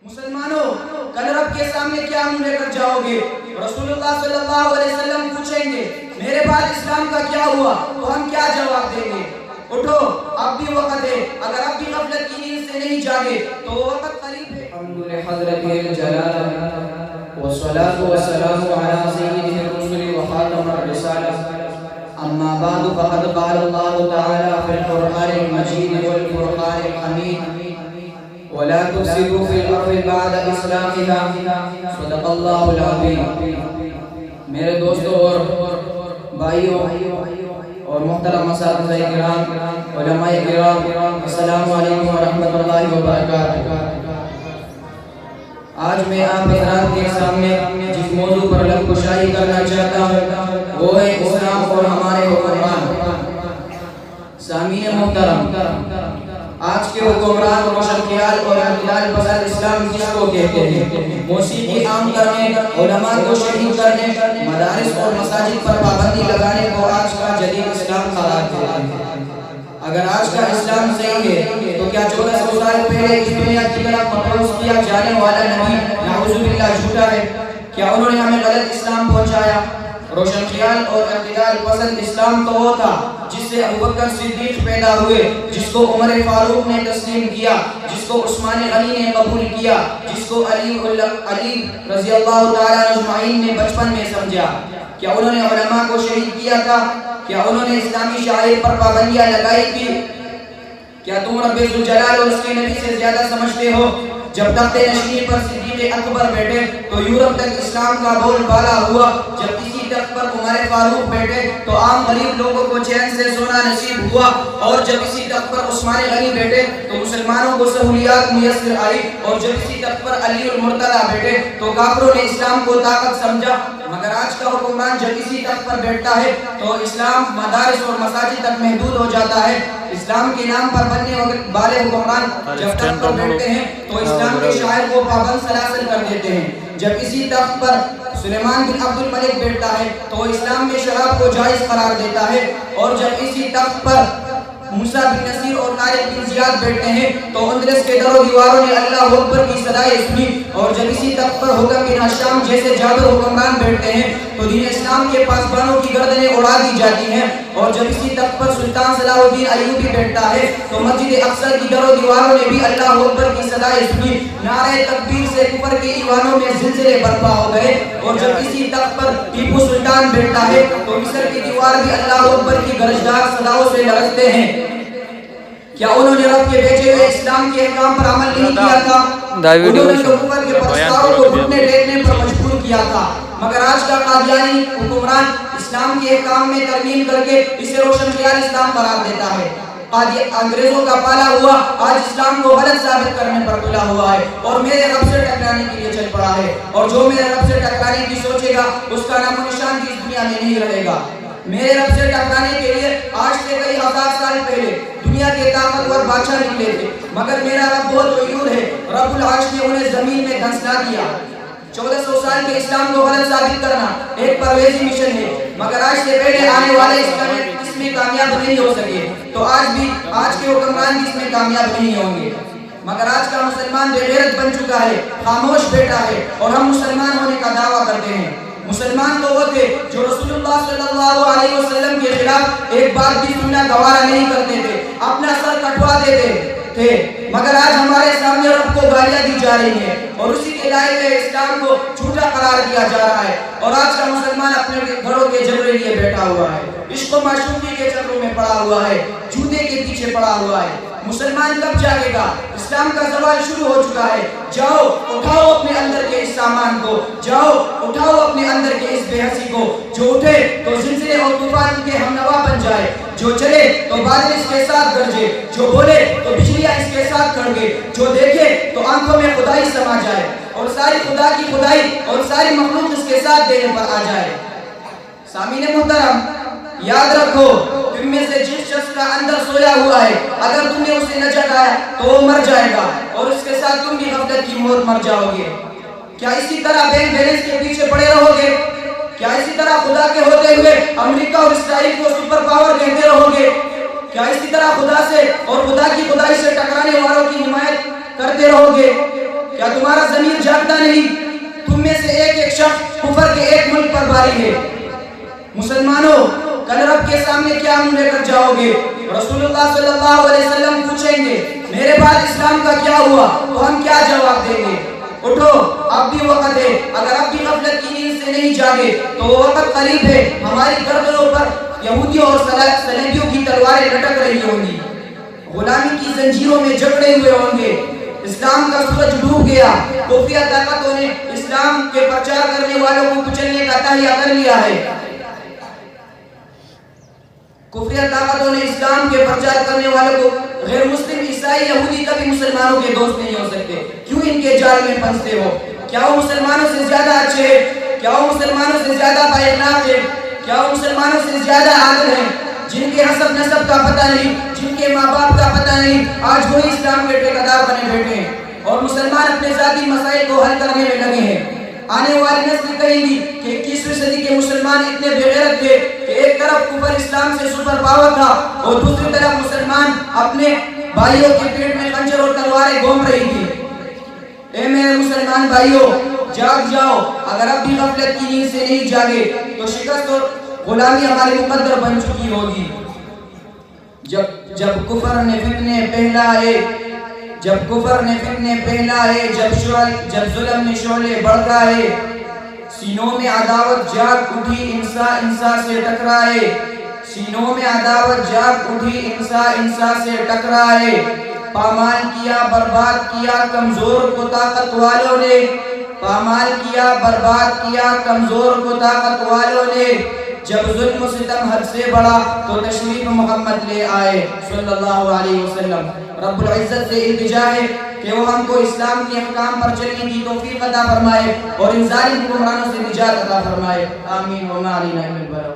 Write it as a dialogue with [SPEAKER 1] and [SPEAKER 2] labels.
[SPEAKER 1] مسلمانوں کل رب کے سامنے کیا منہ لے کر جاؤ گے؟ رسول اللہ صلی اللہ علیہ وسلم پوچھیں گے میرے بعد اسلام کا کیا ہوا؟ تو ہم کیا جواب دیں گے؟ اٹھو اب بھی وقت ہے، اگر اب بھی غفلت کی نیند سے نہیں جاگے تو وہ وقت قریب ہے۔
[SPEAKER 2] الحمد لحضرت الجلالہ والصلاة والسلام على سید الرسل وخاتم الرسالہ اما بعد فقد قال اللہ تعالی فی القرآن المجید والفرقان الحمید ولا تفسدوا في الارض بعد اصلاحها صدق اللہ العظیم۔ میرے دوستوں اور بھائیوں اور محترم اساتذہ کرام، علماء کرام، السلام علیکم ورحمۃ اللہ وبرکاتہ۔ آج میں آپ حضرات کے سامنے جس موضوع پر لب کشائی کرنا چاہتا ہوں وہ ہے اسلام اور ہمارے حکمران۔ سامعین محترم، آج کے حکمران روشن خیال اور اعتدال پسند اسلام جس کو کہتے ہیں، موسیقی عام کرنے، علماء کو شہید کرنے، مدارس اور مساجد پر پابندی لگانے کو آج کا جدید اسلام قرار دیتے ہیں۔ اگر آج کا اسلام صحیح ہے تو کیا 1400 سال پہلے اس دنیا کی طرف مبعوث کیا جانے والا نبی نعوذ باللہ جھوٹا ہے؟ کیا انہوں نے ہمیں غلط اسلام پہنچایا؟ روشن خیال اور اعتدال پسند اسلام تو وہ تھا جس سے ابوبکر صدیق پیدا ہوئے، جس کو عمر فاروق نے تسلیم کیا، جس کو عثمان غنی نے قبول کیا، جس کو علی رضی اللہ تعالیٰ اجمعین نے بچپن میں سمجھا۔ کیا انہوں نے علماء کو شہید کیا تھا؟ کیا انہوں نے اسلامی شعائر پر پابندیاں لگائی تھی؟ کیا تم رب ذوالجلال اور اس کے نبی سے زیادہ سمجھتے ہو؟ جب تخت نشین پر صدیق اکبر بیٹھے تو یورپ تک اسلام کا بول بالا ہوا، جب اسی تخت پر عمر فاروق بیٹھے تو عام غریب لوگوں کو چین سے سونا نصیب ہوا، اور جب اسی تخت پر عثمان غنی بیٹھے تو مسلمانوں کو سہولیات میسر آئی، اور جب اسی تخت پر علی المرتضیٰ بیٹھے تو کافروں نے اسلام کو طاقت سمجھا۔ مگر آج کا حکمران جب اسی تخت پر بیٹھتا ہے تو اسلام مدارس اور مساجد تک محدود ہو جاتا ہے۔ اسلام کے نام پر بننے والے حکمران جب تخت پر بیٹھتے ہیں تو اسلام کے شاعر کو پابند سلاسل کر دیتے ہیں۔ جب اسی تخت پر سلیمان بن عبد الملک بیٹھتا ہے تو اسلام میں شراب کو جائز قرار دیتا ہے، اور جب اسی تخت پر موسیٰ بن نصیر اور طارق بن زیاد بیٹھتے ہیں تو اندلس کے در و دیواروں نے اللہ اکبر کی صدائیں سنی، اور جب اسی تخت پر حکم بن حشام جیسے جابر حکمران بیٹھتے ہیں تو دین اسلام کے پاسبانوں کی گردنیں اڑا دی جاتی ہیں، اور جب اسی تخت پر سلطان صلاح الدین ایوبی بیٹھتا ہے تو مسجد اقصی کی در و دیواروں نے بھی اللہ اکبر کی صدائیں سنی، نعرہ تکبیر سے کفر کے ایوانوں میں زلزلے برپا ہو گئے، اور جب اسی تخت پر ٹیپو سلطان بیٹھتا ہے تو مصر کی دیوار بھی اللہ اکبر کی گرجدار صداؤں سے لرزتے ہیں۔ کیا انہوں نے رب کے بھیجے ہوئے اسلام کے احکام پر عمل نہیں کیا تھا؟ انہوں نے تو کفر کے پرستاروں کو گھٹنے ٹیکنے پر مجبور کیا تھا۔ مگر آج کا قادیانی حکمران اسلام کے احکام میں ترمیم کر کے اسے روشن خیال اسلام قرار دیتا ہے۔ انگریزوں کا پالا ہوا آج اسلام کو غلط ثابت کرنے پر تلا ہوا ہے اور میرے رب سے ٹکرانے کے لیے چل پڑا ہے، اور جو میرے رب سے ٹکرانے کی سوچے گا اس کا نام و نشان بھی اس دنیا میں نہیں رہے گا۔ میرے رب سے ٹکرانے کے لیے آج سے کئی ہزار سال پہلے دنیا کے طاقتور بادشاہ نکلے تھے، مگر میرا رب بہت غیور ہے، رب العرش نے انہیں زمین میں دھنسا دیا۔ 1400 سال کے اسلام کو غلط ثابت کرنا ایک پرویزی مشن ہے، مگر آج سے پہلے آنے والے اس میں کامیاب نہیں ہو سکے، تو آج کے حکمران بھی اس میں کامیاب نہیں ہوں گے۔ مگر آج کا مسلمان بے غیرت بن چکا ہے، خاموش بیٹھا ہے، اور ہم مسلمان ہونے کا دعویٰ کرتے ہیں۔ مسلمان تو وہ تھے جو رسول اللہ صلی اللہ علیہ وسلم کے خلاف ایک بات بھی سننا گوارا نہیں کرتے تھے، اپنا سر کٹوا دیتے تھے، مگر آج ہمارے سامنے رب کو گالیاں دی جا رہی ہیں اور اسی کے لائے ہوئے اسلام کو جھوٹا قرار دیا جا رہا ہے، اور آج کا مسلمان اپنے گھروں کے جبرے لیے بیٹھا ہوا ہے، عشق و معشوقی کے چکروں میں پڑا ہوا ہے، جوتے کے پیچھے پڑا ہوا ہے۔ مسلمان کب جاگے گا؟ اسلام کا زوال شروع ہو چکا ہے۔ جاؤ اٹھاؤ اپنے اندر کے اس سامان کو، جاؤ اٹھاؤ اپنے اندر کے اس بے حسی کو، جو اٹھے تو زلزلے اور طوفان کے ہمنوا بن جائے، جو چلے تو بادل اس کے ساتھ گرجے، جو بولے تو بجلیاں اس کے ساتھ کڑکے، جو دیکھے تو آنکھوں میں خدائی سما جائے، اور ساری خدا کی خدائی اور ساری مخلوق اس کے ساتھ دینے پر آ جائے۔ سامعین محترم، یاد رکھو تم میں سے جس شخص کا اندر سویا ہوا ہے اگر تم نے اسے نہ جگایا تو وہ مر جائے گا، اور اس کے ساتھ تم بھی غفلت کی موت مر جاؤ گے۔ کیا اسی طرح بینک بیلنس کے پیچھے پڑے رہو گے؟ کیا اسی طرح خدا کے ہوتے ہوئے امریکہ اور اسرائیل کو سپر پاور کہتے رہو گے؟ کیا اسی طرح خدا سے اور خدا کی خدائی سے ٹکرانے والوں کی حمایت کرتے رہو گے؟
[SPEAKER 1] کیا تمہارا ضمیر جاگتا نہیں؟ تم میں سے ایک ایک شخص کفر کے ایک ملک پر باری ہے۔ مسلمانوں، کل رب کے سامنے کیا منہ لے کر جاؤ گے؟ رسول اللہ صلی اللہ علیہ وسلم پوچھیں گے میرے بعد اسلام کا کیا ہوا؟ تو ہم کیا جواب دیں گے؟ اٹھو، اب بھی وقت ہے۔ اگر اب بھی غفلت کی نیند سے نہیں جاگے تو وہ وقت قریب ہے، ہماری گردنوں پر یہودیوں اور صلیبیوں کی تلواریں لٹک رہی ہوں گی، غلامی کی زنجیروں میں جکڑے ہوئے ہوں گے۔ اسلام کا سورج ڈوب گیا، خفیہ طاقتوں نے اسلام کے پرچار کرنے والوں کو کچلنے کا تہیہ کر لیا ہے۔ خفیہ طاقتوں نے اسلام کے پرچار کرنے والوں کو، غیر مسلم عیسائی یہودی کبھی مسلمانوں کے دوست نہیں ہو سکتے۔ کیوں ان کے جال میں پھنستے ہو؟ کیا وہ مسلمانوں سے زیادہ اچھے ہیں؟ کیا وہ مسلمانوں سے زیادہ بااخلاق ہیں؟ کیا وہ مسلمانوں سے زیادہ عادل ہیں؟ جن کے حسب نسب کا پتہ نہیں، جن کے ماں باپ کا پتہ نہیں، آج وہی اسلام کے ٹھیکیدار بنے بیٹھے ہیں اور مسلمان اپنے ذاتی مسائل کو حل کرنے میں لگے ہیں۔ آنے والی نسل کہیں گی کہ 21ویں صدی کے مسلمان اتنے بے غیرت تھے کہ ایک طرف کفر اسلام سے سپر پاور تھا اور دوسری طرف مسلمان اپنے بھائیوں کے پیٹ میں خنجر اور تلواریں گھوم رہی تھی۔ اے میرے مسلمان بھائیوں، جاگ جاؤ۔ اگر اب بھی غفلت کی نیند سے نہیں جاگے تو شکست اور غلامی ہماری مقدر بن چکی ہوگی۔ جب کفر نے فتنے پھیلائے، جب ظلم نے شعلے بڑھائے، سینوں میں عداوت جاگ اٹھی انسا سے ٹکرائے، سینوں میں عداوت جاگ اٹھی انسا سے ٹکرائے، پامال کیا برباد کیا کمزور کو طاقت والوں نے، پامال کیا برباد کیا کمزور کو طاقت والوں نے، جب ظلم و ستم حد سے بڑھا تو تشریف محمد لے آئے صلی اللہ علیہ وسلم۔ رب العزت سے التجا ہے کہ وہ ہم کو اسلام کے احکام پر چلنے کی توفیق عطا فرمائے اور ان ظالم حکمرانوں سے نجات عطا فرمائے، آمین۔ وما علینا الا البلاغ۔